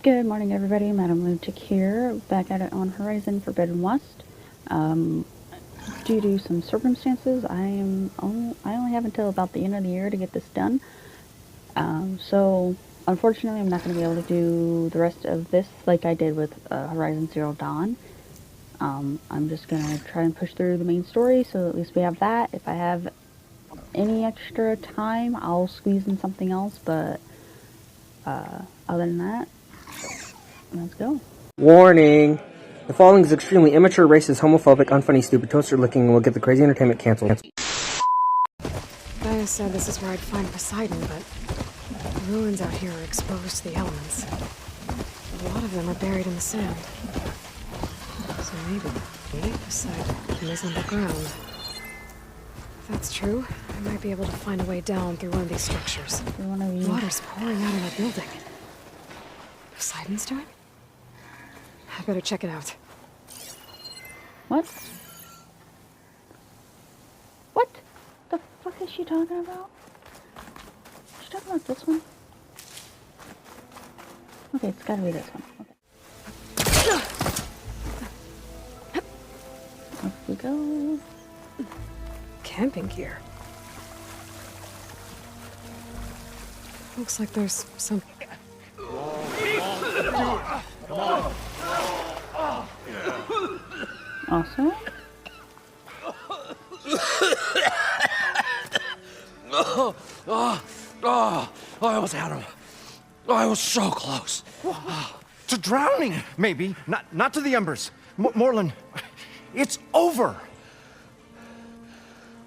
Good morning, everybody. Madam Lunatic here, back at it on Horizon Forbidden West. Due to some circumstances, I only have until about the end of the year to get this done. So unfortunately, I'm not going to be able to do the rest of this like I did with Horizon Zero Dawn. I'm just going to try and push through the main story, so at least we have that. If I have any extra time, I'll squeeze in something else, but other than that, let's go. Warning! The following is extremely immature, racist, homophobic, unfunny, stupid, toaster-looking, and will get the crazy entertainment canceled. I said this is where I'd find Poseidon, but the ruins out here are exposed to the elements. A lot of them are buried in the sand. So maybe Poseidon is underground. If that's true, I might be able to find a way down through one of these structures. Water's pouring out of that building. Poseidon's doing? I better check it out. What? What the fuck is she talking about? Is she talking about this one? Okay, it's gotta be this one. Okay. Off we go. Camping gear. Looks like there's some... Awesome. I almost had him. I was so close. To drowning, maybe. Not to the embers. Morlund, it's over.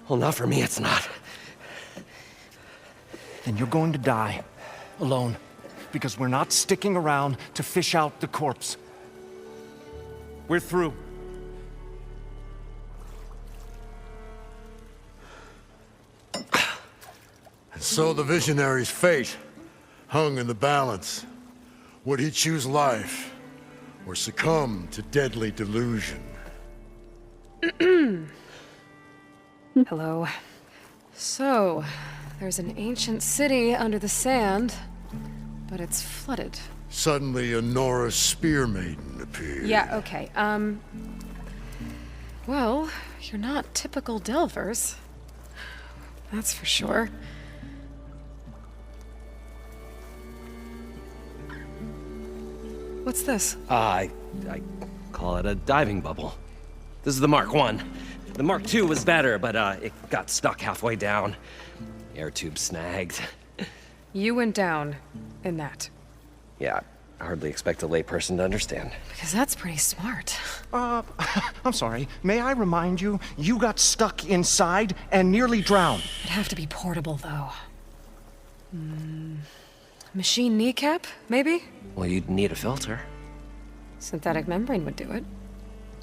Well, not for me, it's not. Then you're going to die. Alone. Because we're not sticking around to fish out the corpse. We're through. And so the visionary's fate hung in the balance. Would he choose life or succumb to deadly delusion? Hello. So, there's an ancient city under the sand, but it's flooded. Suddenly a Norse spear maiden appeared. Yeah, okay, well, you're not typical Delvers. That's for sure. What's this? I call it a diving bubble. This is the Mark 1. The Mark 2 was better, but it got stuck halfway down. Air tube snagged. You went down in that. Yeah, I hardly expect a layperson to understand. Because that's pretty smart. I'm sorry. May I remind you, you got stuck inside and nearly drowned. It'd have to be portable, though. Machine kneecap, maybe? Well, you'd need a filter. Synthetic membrane would do it.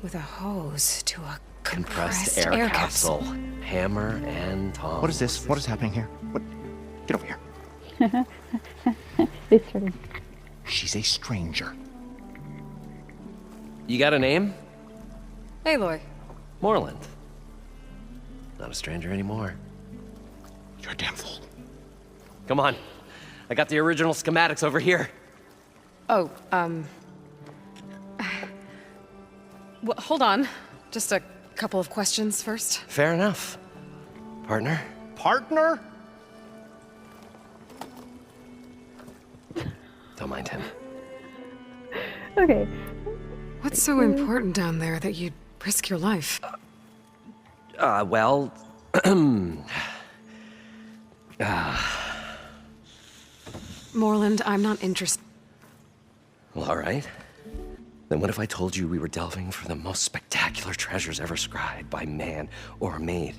With a hose to a compressed air capsule. Hammer and tongs. What is this? What is happening here? What? Get over here. They started. She's a stranger. You got a name? Aloy. Moreland. Not a stranger anymore. You're a damn fool. Come on. I got the original schematics over here. Oh, well, hold on. Just a couple of questions first. Fair enough. Partner? Partner? Don't mind him. Okay. What's so important down there that you'd risk your life? Well... Moreland, I'm not interested. Well, all right. Then what if I told you we were delving for the most spectacular treasures ever scribed by man or maid?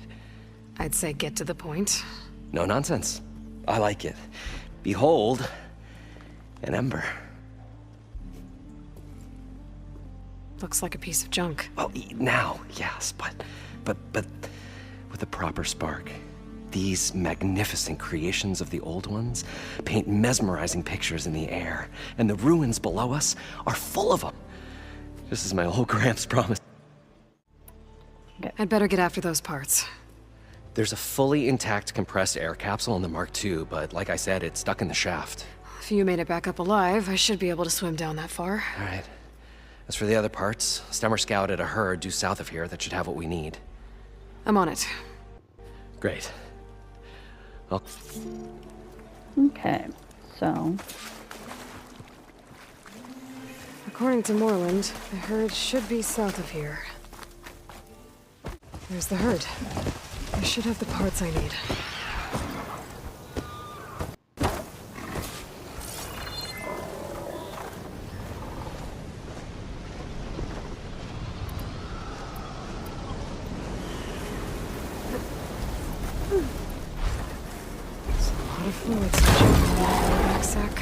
I'd say get to the point. No nonsense. I like it. Behold, an ember. Looks like a piece of junk. Well, now, yes, but with a proper spark. These magnificent creations of the old ones paint mesmerizing pictures in the air, and the ruins below us are full of them. Just as my old Gramps promised. I'd better get after those parts. There's a fully intact compressed air capsule in the Mark II, but like I said, it's stuck in the shaft. If If you made it back up alive, I should be able to swim down that far. All right. As for the other parts, Stemmer scouted a herd due south of here that should have what we need. I'm on it. Great. Well, Okay, so According to Moreland, the herd should be south of here. There's the herd. I should have the parts I need. There's a lot of fluid searching in the backsack.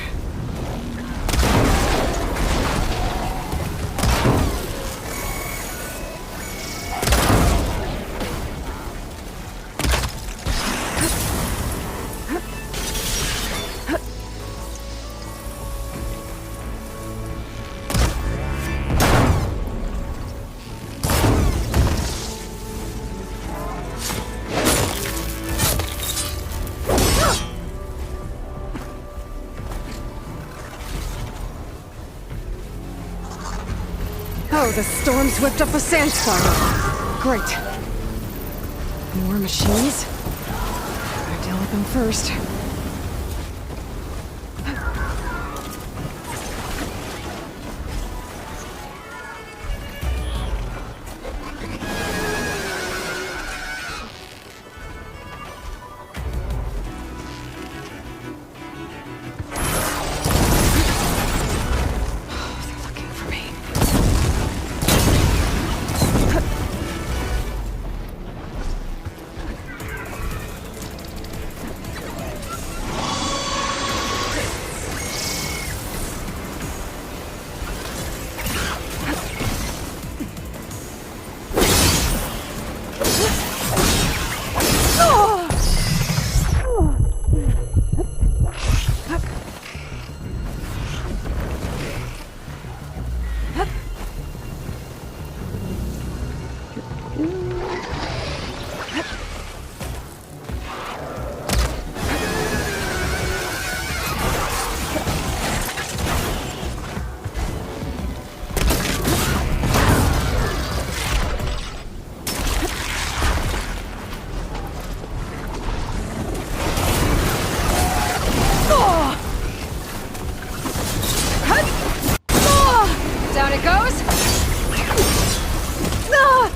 Oh, the storm's whipped up a sand spiral. Great. More machines? Gotta deal with them first. They're looking for me. Down it goes! Ah!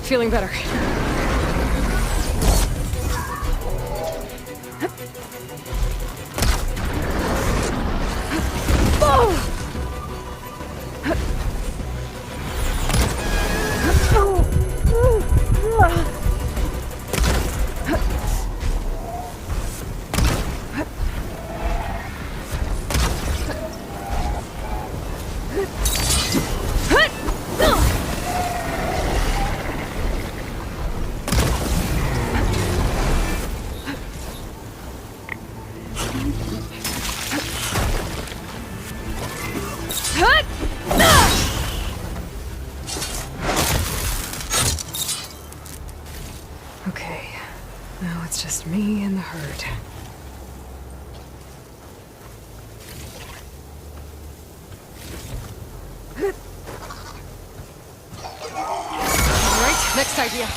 Feeling better. Okay, now it's just me and the herd. All right, next idea.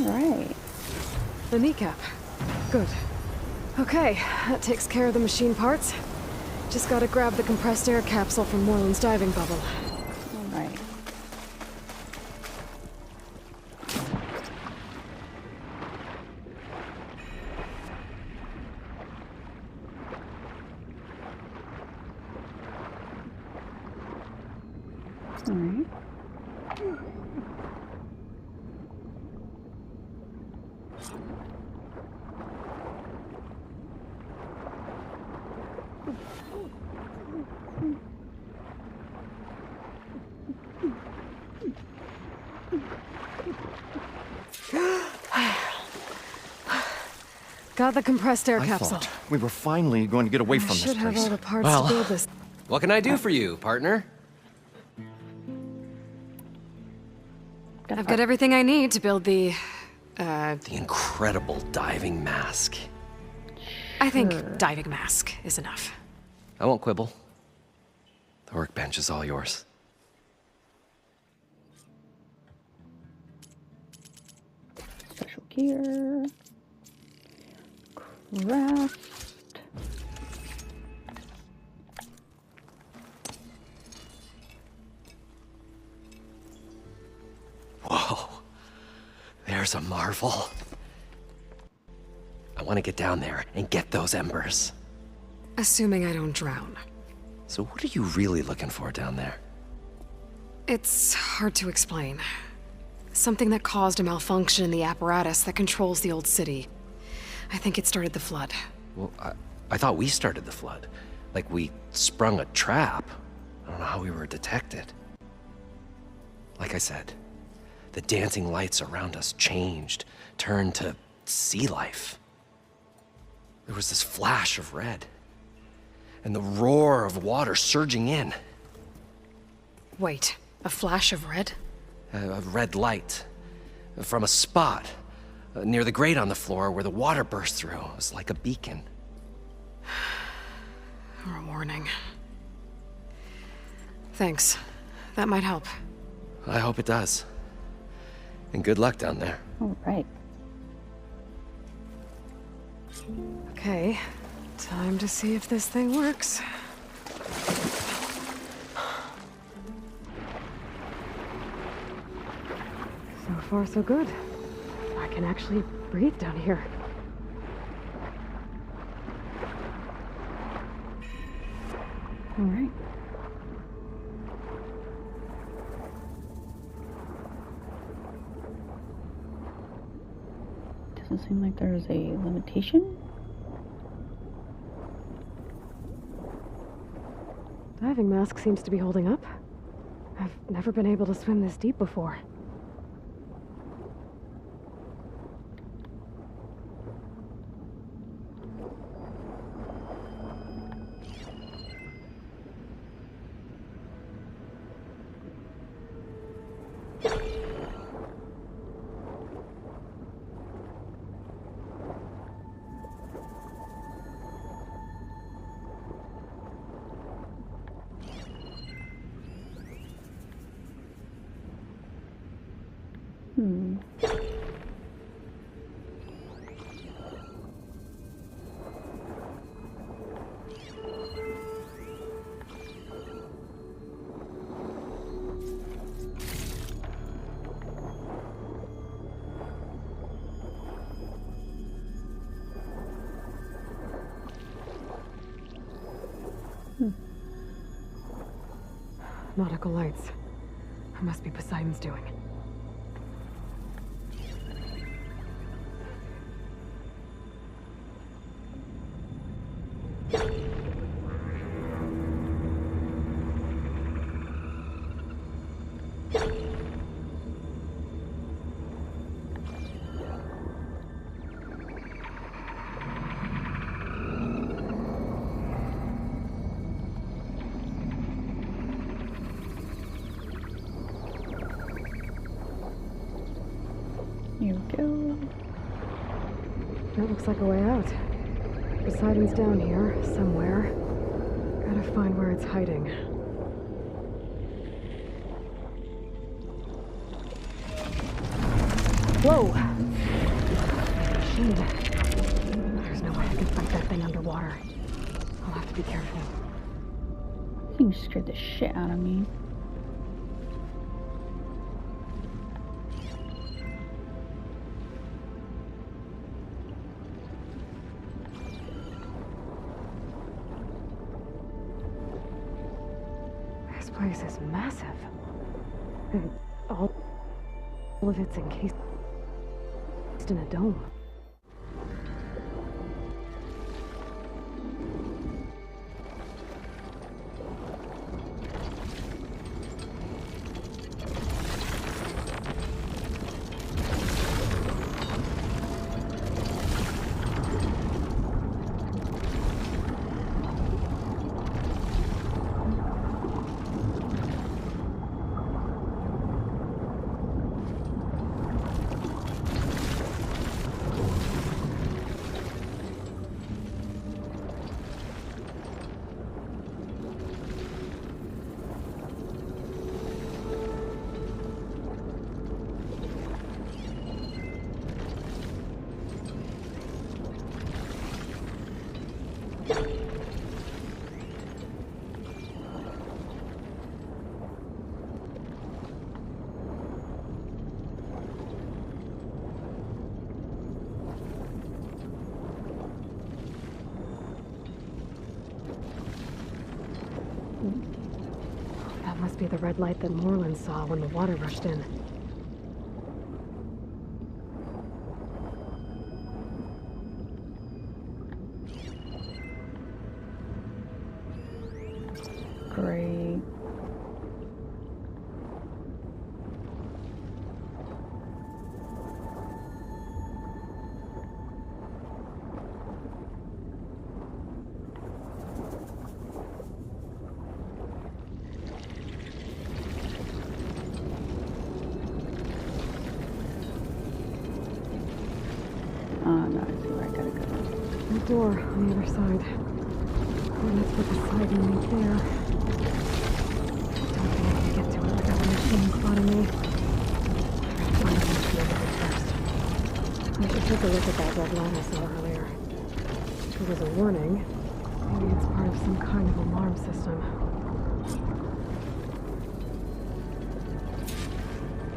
alright. The kneecap. Good. Okay, that takes care of the machine parts. Just gotta grab the compressed air capsule from Moreland's diving bubble. Got the compressed air I capsule. thought we were finally going to get away I from this should have place. all the parts Well, to build this. What can I do for you, partner? I've got everything I need to build the... The incredible diving mask. I think diving mask is enough. I won't quibble. The workbench is all yours. Special gear. Craft. Whoa. There's a marvel. I want to get down there and get those embers. Assuming I don't drown. So what are you really looking for down there? It's hard to explain. Something that caused a malfunction in the apparatus that controls the old city. I think it started the flood. Well, I thought we started the flood. Like we sprung a trap. I don't know how we were detected. Like I said, the dancing lights around us changed, turned to sea life. There was this flash of red, and the roar of water surging in. Wait, a flash of red? A red light from a spot near the grate on the floor where the water burst through. It was like a beacon. Or a warning. Thanks. That might help. I hope it does. And good luck down there. All right. Okay, time to see if this thing works. So far, so good. I can actually breathe down here. All right. Doesn't seem like there's a limitation. Diving mask seems to be holding up. I've never been able to swim this deep before. Nautical lights. It must be Poseidon's doing. Here we go. That looks like a way out. Poseidon's down here, somewhere. Gotta find where it's hiding. Whoa! Machine. There's no way I can fight that thing underwater. I'll have to be careful. You scared the shit out of me. This place is massive. All of it's encased in a dome. That must be the red light that Moreland saw when the water rushed in. Great. No, I see where I gotta go. The door on the other side. Coordinates for Poseidon right there. Don't think I can get to it without the machine spotting me. I'll find out what's over it first. I should take a look at that red line I saw earlier. If it was a warning, maybe it's part of some kind of alarm system.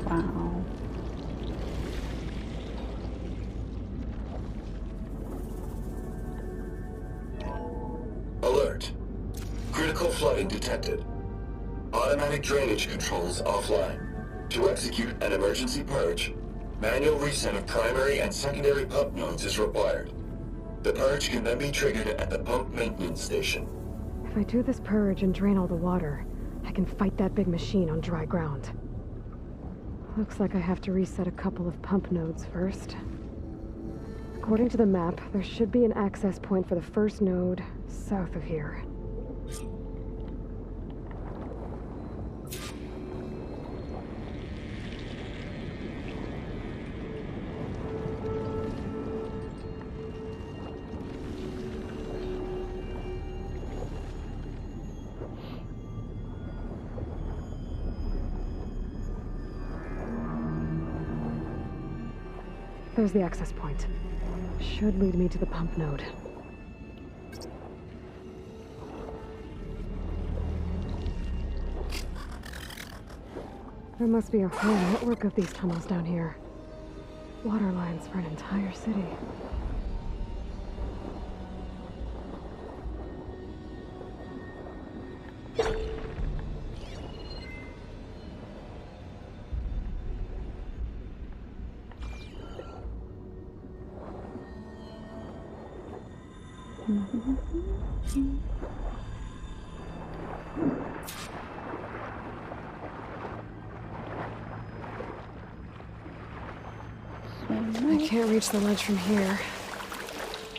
Wow. Alert. Critical flooding detected. Automatic drainage controls offline. To execute an emergency purge, manual reset of primary and secondary pump nodes is required. The purge can then be triggered at the pump maintenance station. If I do this purge and drain all the water, I can fight that big machine on dry ground. Looks like I have to reset a couple of pump nodes first. According to the map, there should be an access point for the first node south of here. There's the access point. Should lead me to the pump node. There must be a whole network of these tunnels down here. Water lines for an entire city. I can't reach the ledge from here.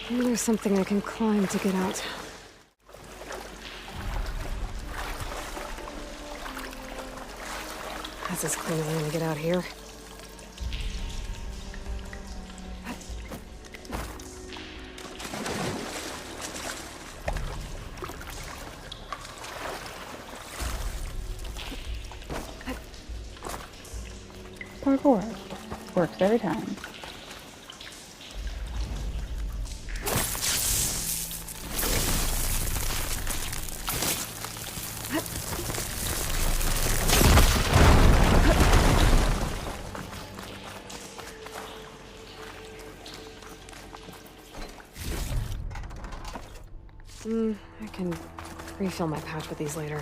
Maybe there's something I can climb to get out. That's as clean as I'm gonna get out here. Parkour. Works every time. I can refill my pouch with these later.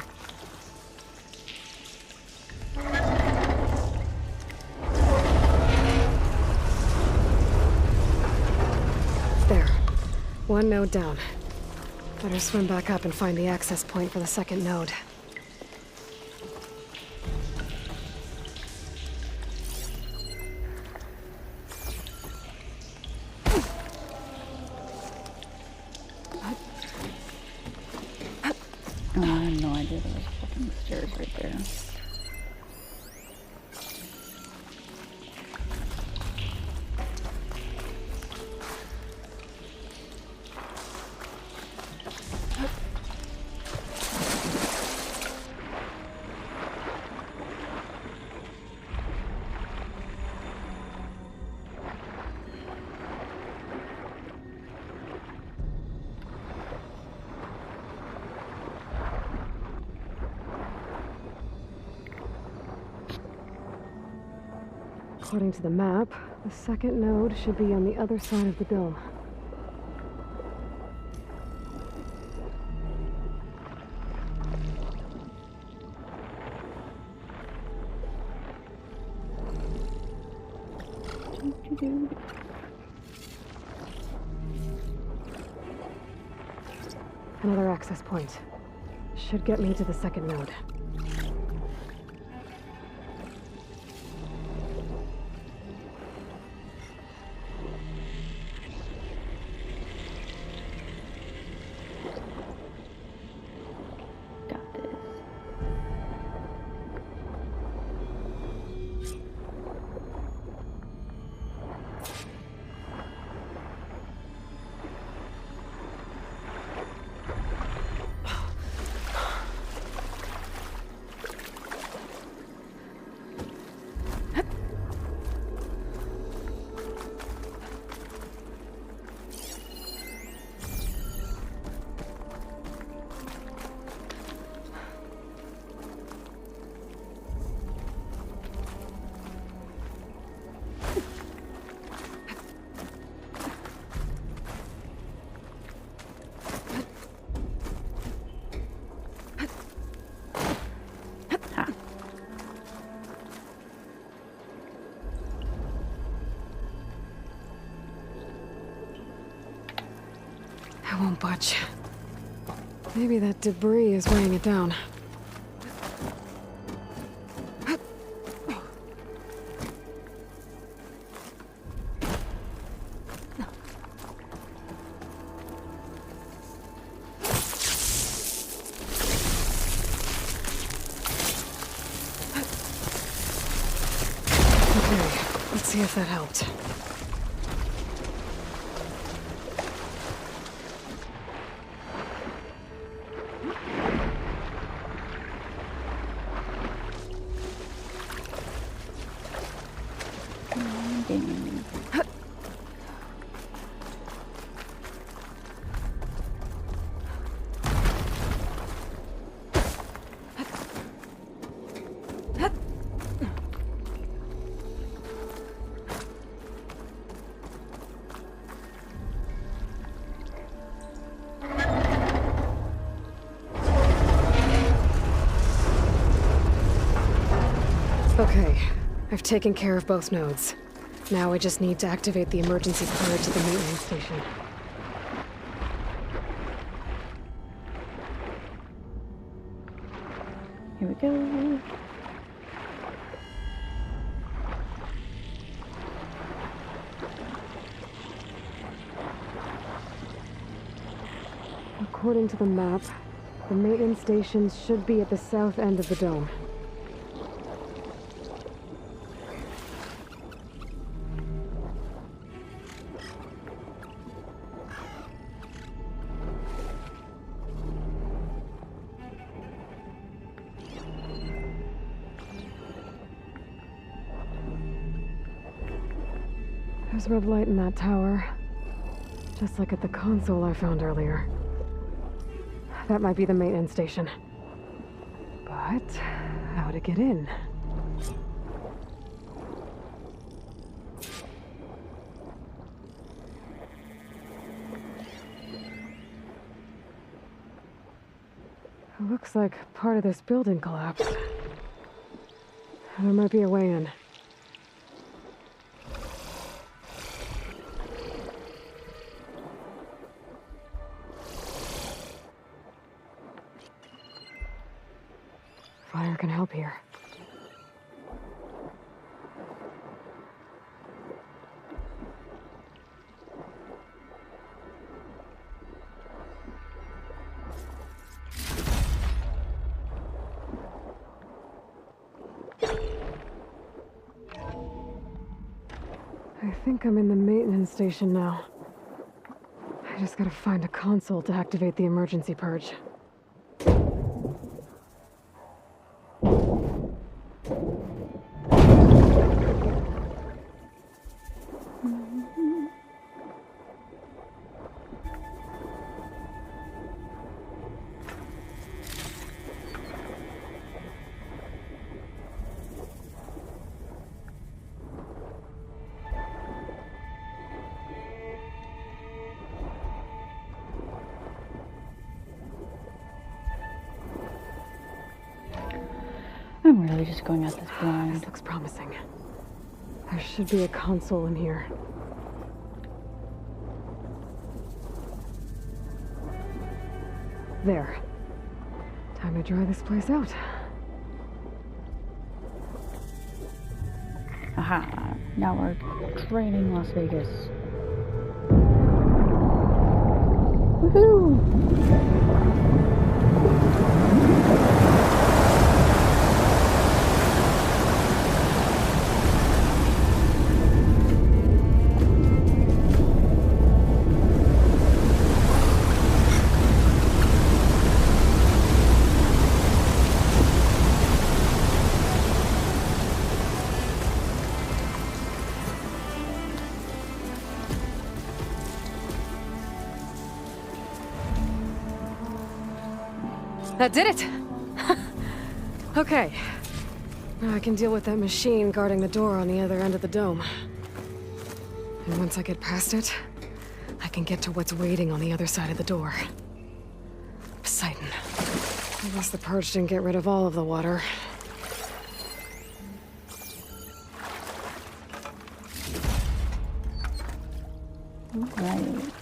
one node down. Better swim back up and find the access point for the second node. Oh, I had no idea there was fucking stairs right there. According to the map, the second node should be on the other side of the dome. Another access point. Should get me to the second node. Got this. I won't budge. Maybe that debris is weighing it down. Okay, let's see if that helped. Okay, I've taken care of both nodes. Now I just need to activate the emergency purge at the maintenance station. Here we go. According to the map, the maintenance stations should be at the south end of the dome. There's red light in that tower, just like at the console I found earlier. That might be the maintenance station. But how to get in? It looks like part of this building collapsed. There might be a way in. I think I'm in the maintenance station now. I just gotta find a console to activate the emergency purge. I'm really just going at this This blind. looks promising. There should be a console in here. There. Time to dry this place out. Aha, now we're training Las Vegas. Woohoo! That did it! Okay. Now I can deal with that machine guarding the door on the other end of the dome. And once I get past it, I can get to what's waiting on the other side of the door. Poseidon. I guess the purge didn't get rid of all of the water. Right.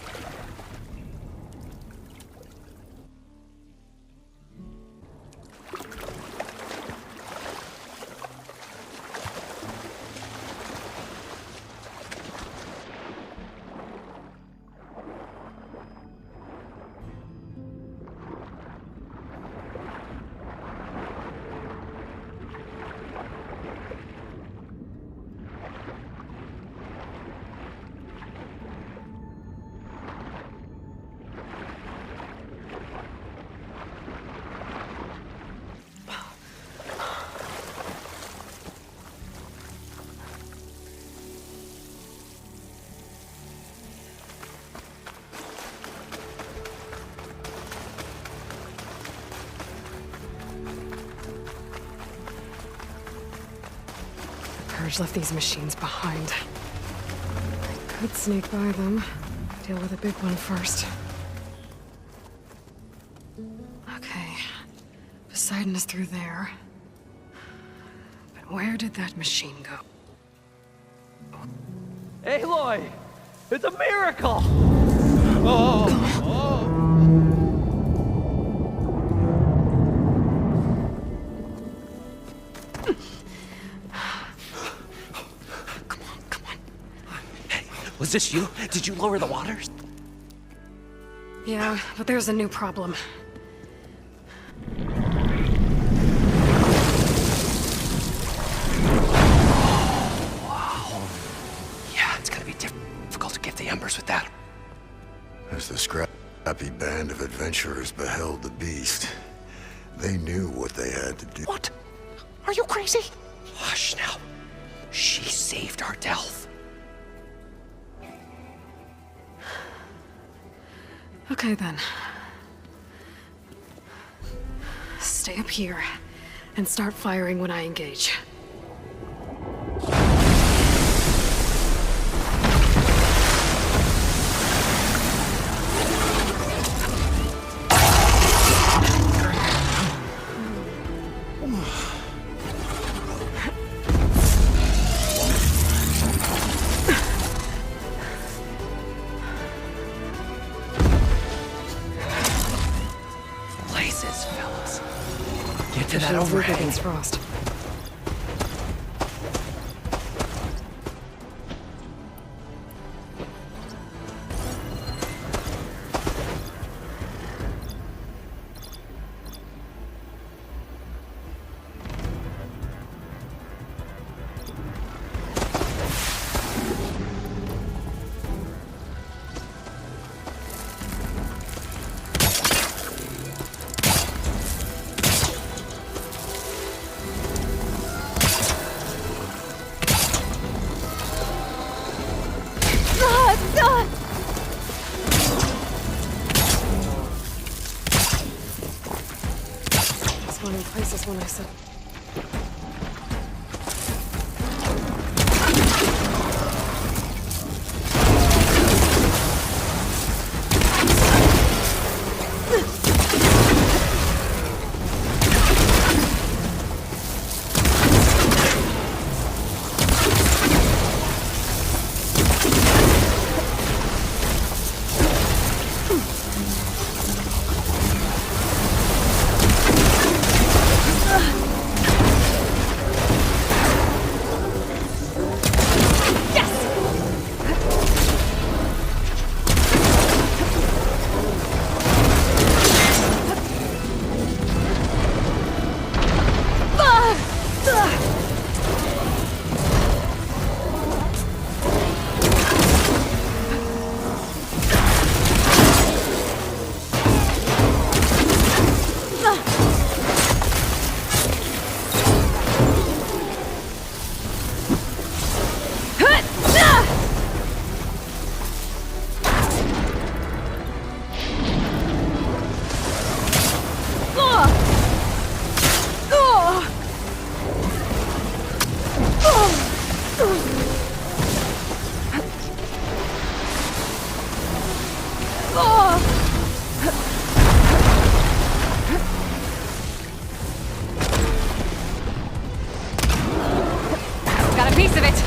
Purge left these machines behind. I could sneak by them. Deal with the big one first. Okay. Poseidon is through there. But where did that machine go? Aloy! It's a miracle! Come on. Hey, was this you? Did you lower the waters? Yeah, but there's a new problem. Yeah, it's gonna be difficult to get the embers with that. As the scrappy band of adventurers beheld the beast, they knew what they had to do. What? Are you crazy? Hush now. She saved our Delph. Okay then. Stay up here and start firing when I engage. Places, fellas. Get to that Shields weak overhang. against frost. This one in places when I said. Got a piece of it!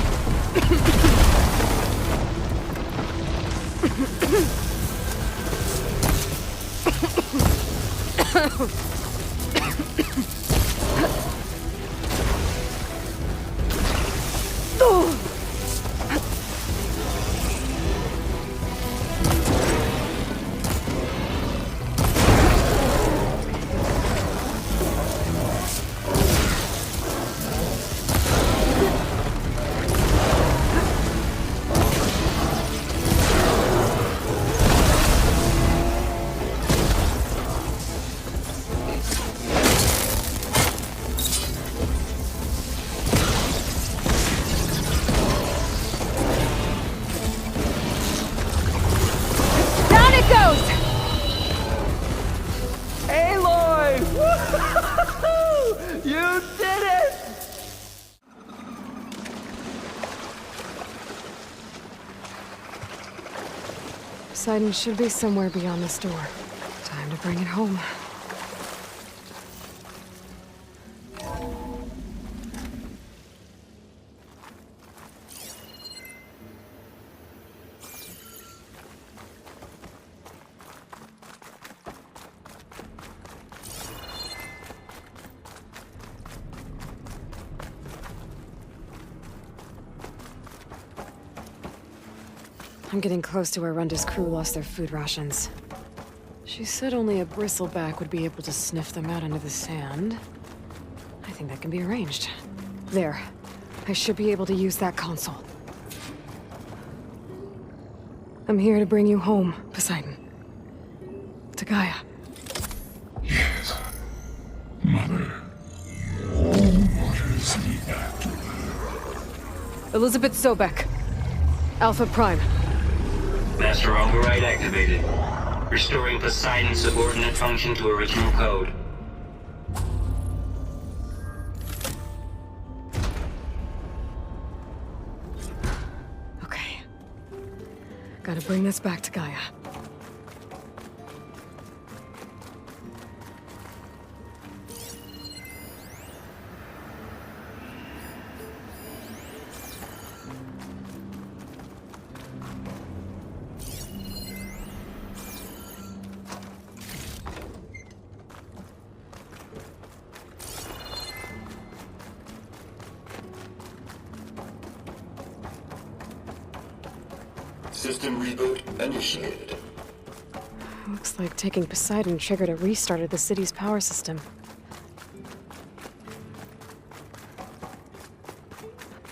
Down it goes! Aloy! Woo-hoo-hoo-hoo! You did it! Poseidon should be somewhere beyond this door. Time to bring it home. I'm getting close to where Runda's crew lost their food rations. She said only a bristleback would be able to sniff them out into the sand. I think that can be arranged. There. I should be able to use that console. I'm here to bring you home, Poseidon. To Gaia. Yes. Mother. What is the afterlife? Elizabeth Sobek. Alpha Prime. Master override activated. Restoring Poseidon's subordinate function to original code. Okay. Gotta bring this back to Gaia. System reboot initiated. Looks like taking Poseidon triggered a restart of the city's power system.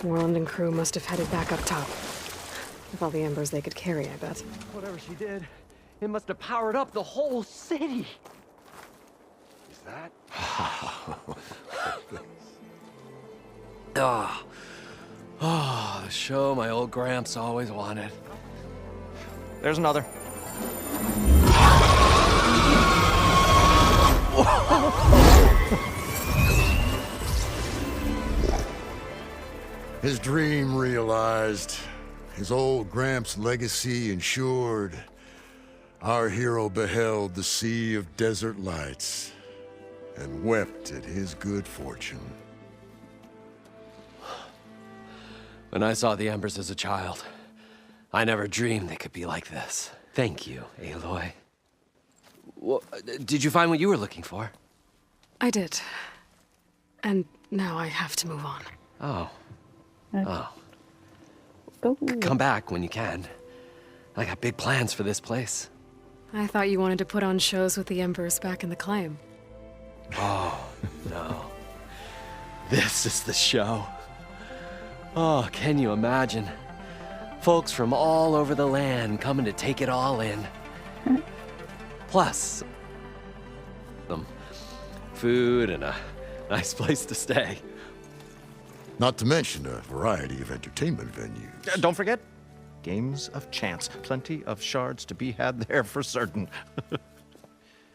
Moreland and crew must have headed back up top. With all the embers they could carry, I bet. Whatever she did, it must have powered up the whole city. Is that? The show my old Gramps always wanted. There's another. His dream realized, his old Gramps' legacy ensured. Our hero beheld the sea of desert lights and wept at his good fortune. When I saw the embers as a child, I never dreamed they could be like this. Thank you, Aloy. Well, did you find what you were looking for? I did. And now I have to move on. Oh. Oh. Go. Come back when you can. I got big plans for this place. I thought you wanted to put on shows with the Embers back in the claim. Oh, no. This is the show. Oh, can you imagine? Folks from all over the land coming to take it all in. Plus, some food and a nice place to stay. Not to mention a variety of entertainment venues. Don't forget, games of chance. Plenty of shards to be had there for certain.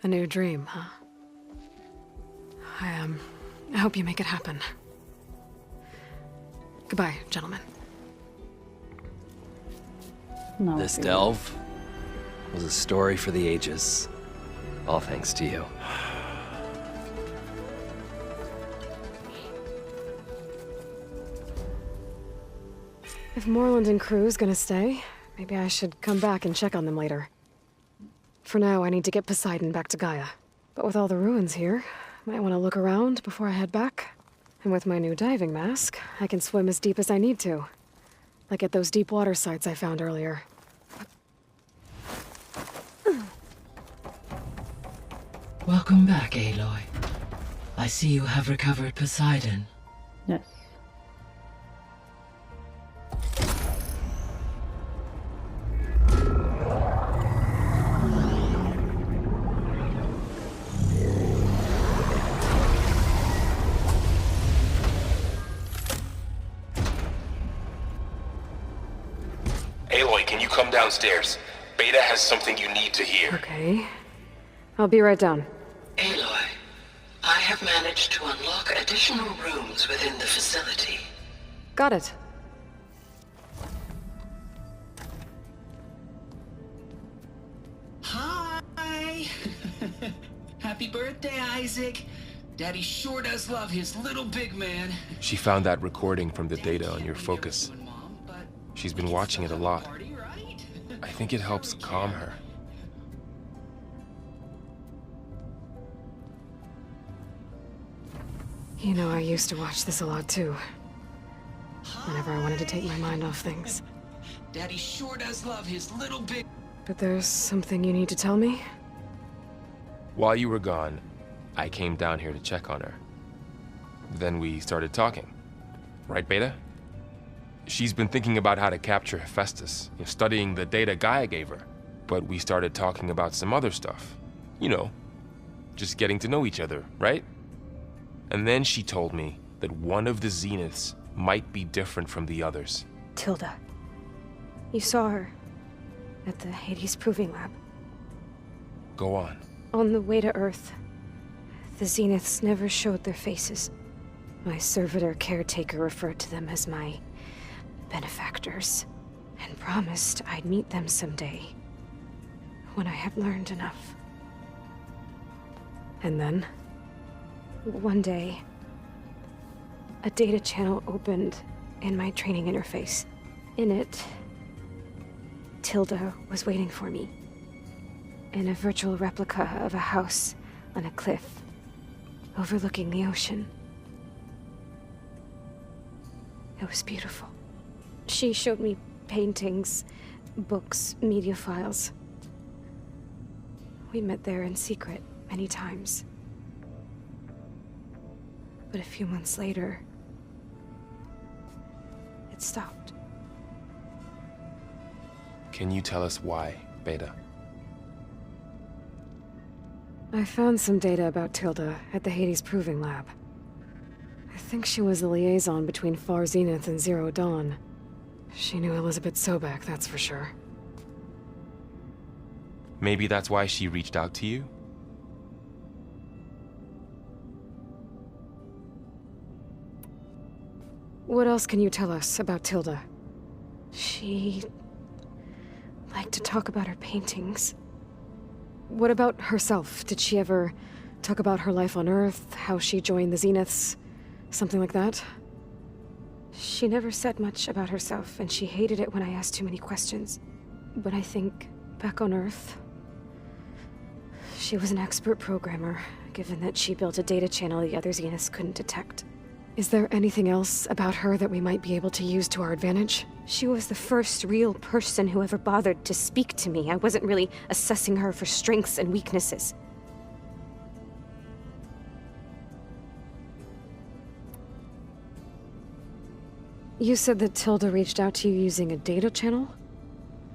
A new dream, huh? I hope you make it happen. Goodbye, gentlemen. No, This delve was a story for the ages. All thanks to you. If Moreland and crew's gonna stay, maybe I should come back and check on them later. For now, I need to get Poseidon back to Gaia. But with all the ruins here, might want to look around before I head back. And with my new diving mask, I can swim as deep as I need to. Like at those deep water sites I found earlier. Welcome back, Aloy. I see you have recovered Poseidon. Yes. Aloy, can you come downstairs? Beta has something you need to hear. Okay. I'll be right down. Aloy, I have managed to unlock additional rooms within the facility. Got it. Hi! Happy birthday, Isaac. Daddy sure does love his little big man. She found that recording from the data on your focus. She's been watching it a lot. I think it helps calm her. You know, I used to watch this a lot too. Whenever I wanted to take my mind off things. Daddy sure does love his little big... But there's something you need to tell me? While you were gone, I came down here to check on her. Then we started talking. Right, Beta? She's been thinking about how to capture Hephaestus, studying the data Gaia gave her. But we started talking about some other stuff. You know, just getting to know each other, right? And then she told me that one of the Zeniths might be different from the others. Tilda. You saw her at the Hades Proving Lab. Go on. On the way to Earth, the Zeniths never showed their faces. My servitor caretaker referred to them as my benefactors, and promised I'd meet them someday, when I had learned enough. And then? One day, a data channel opened in my training interface. In it, Tilda was waiting for me, in a virtual replica of a house on a cliff, overlooking the ocean. It was beautiful. She showed me paintings, books, media files. We met there in secret many times. But a few months later, it stopped. Can you tell us why, Beta? I found some data about Tilda at the Hades Proving Lab. I think she was the liaison between Far Zenith and Zero Dawn. She knew Elizabeth Sobek, that's for sure. Maybe that's why she reached out to you? What else can you tell us about Tilda? She liked to talk about her paintings. What about herself? Did she ever talk about her life on Earth, how she joined the Zeniths, something like that? She never said much about herself, and she hated it when I asked too many questions. But I think, back on Earth, she was an expert programmer, given that she built a data channel the other Zeniths couldn't detect. Is there anything else about her that we might be able to use to our advantage? She was the first real person who ever bothered to speak to me. I wasn't really assessing her for strengths and weaknesses. You said that Tilda reached out to you using a data channel?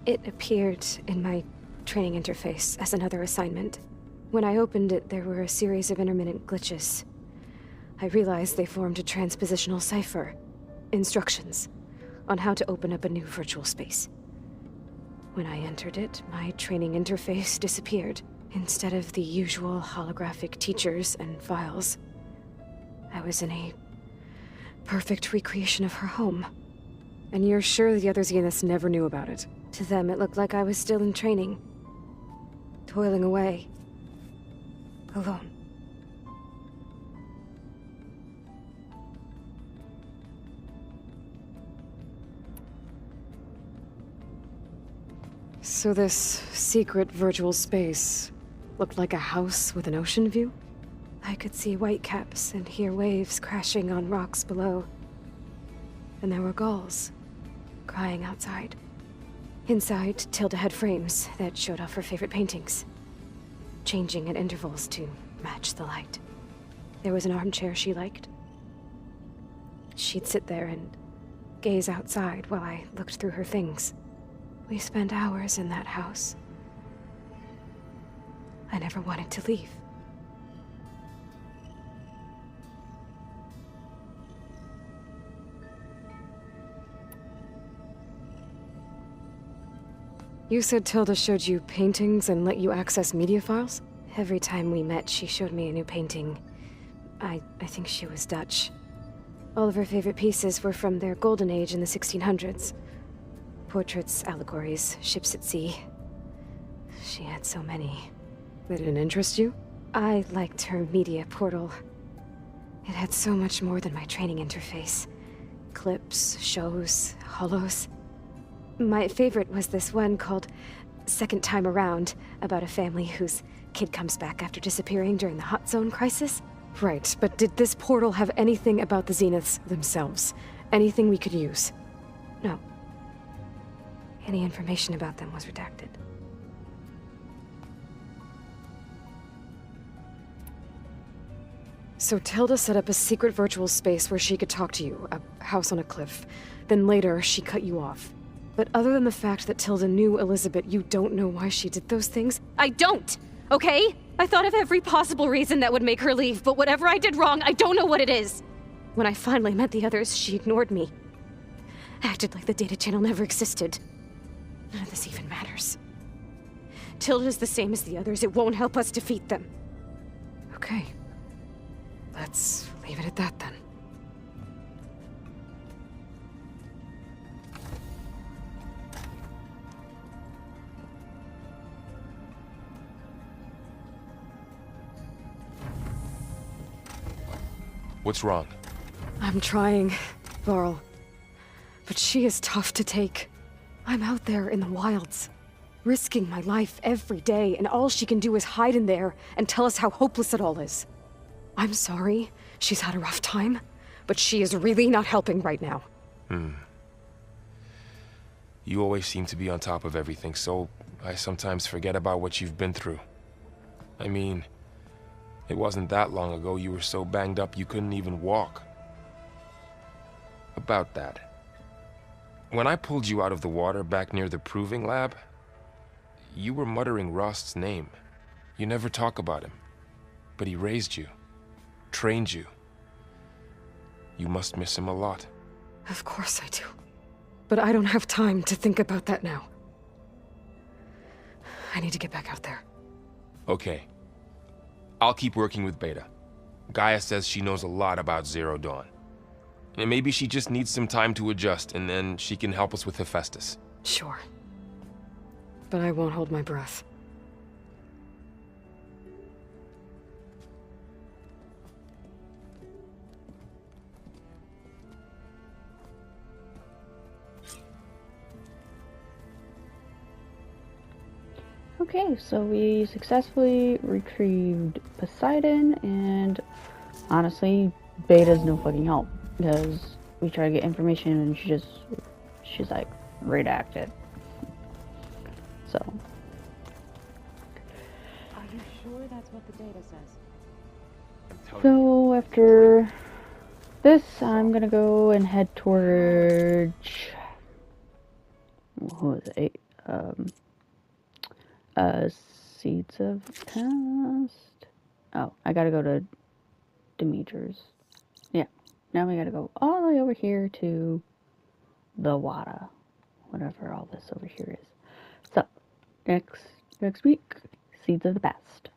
It appeared in my training interface as another assignment. When I opened it, there were a series of intermittent glitches. I realized they formed a transpositional cipher. Instructions on how to open up a new virtual space. When I entered it, my training interface disappeared. Instead of the usual holographic teachers and files, I was in a perfect recreation of her home. And you're sure the other Zeniths never knew about it? To them, it looked like I was still in training. Toiling away. Alone. So this secret virtual space looked like a house with an ocean view? I could see whitecaps and hear waves crashing on rocks below. And there were gulls crying outside. Inside, Tilda had frames that showed off her favorite paintings, changing at intervals to match the light. There was an armchair she liked. She'd sit there and gaze outside while I looked through her things. We spent hours in that house. I never wanted to leave. You said Tilda showed you paintings and let you access media files? Every time we met, she showed me a new painting. I think she was Dutch. All of her favorite pieces were from their golden age in the 1600s. Portraits, allegories, ships at sea. She had so many. They didn't interest you? I liked her media portal. It had so much more than my training interface. Clips, shows, holos. My favorite was this one called Second Time Around, about a family whose kid comes back after disappearing during the Hot Zone crisis. Right, but did this portal have anything about the Zeniths themselves? Anything we could use? No. Any information about them was redacted. So Tilda set up a secret virtual space where she could talk to you, a house on a cliff. Then later, she cut you off. But other than the fact that Tilda knew Elizabeth, you don't know why she did those things? I don't! Okay? I thought of every possible reason that would make her leave, but whatever I did wrong, I don't know what it is. When I finally met the others, she ignored me. Acted like the data channel never existed. None of this even matters. Tilda's the same as the others. It won't help us defeat them. Okay. Let's leave it at that then. What's wrong? I'm trying, Varl. But she is tough to take. I'm out there in the wilds, risking my life every day, and all she can do is hide in there and tell us how hopeless it all is. I'm sorry, she's had a rough time, but she is really not helping right now. You always seem to be on top of everything, so I sometimes forget about what you've been through. I mean, it wasn't that long ago you were so banged up you couldn't even walk. About that. When I pulled you out of the water back near the proving lab, you were muttering Rost's name. You never talk about him. But he raised you, trained you. You must miss him a lot. Of course I do. But I don't have time to think about that now. I need to get back out there. Okay. I'll keep working with Beta. Gaia says she knows a lot about Zero Dawn. And maybe she just needs some time to adjust, and then she can help us with Hephaestus. Sure. But I won't hold my breath. Okay, so we successfully retrieved Poseidon, and honestly, Beta's no fucking help, because we try to get information and she's like, redacted. So. Are you sure that's what the data says? So after this, I'm gonna go and head towards, what was it? Seeds of Past. Oh, I gotta go to Demeter's. Yeah, now we gotta go all the way over here to the Wada, whatever all this over here is. So, next week, Seeds of the Past.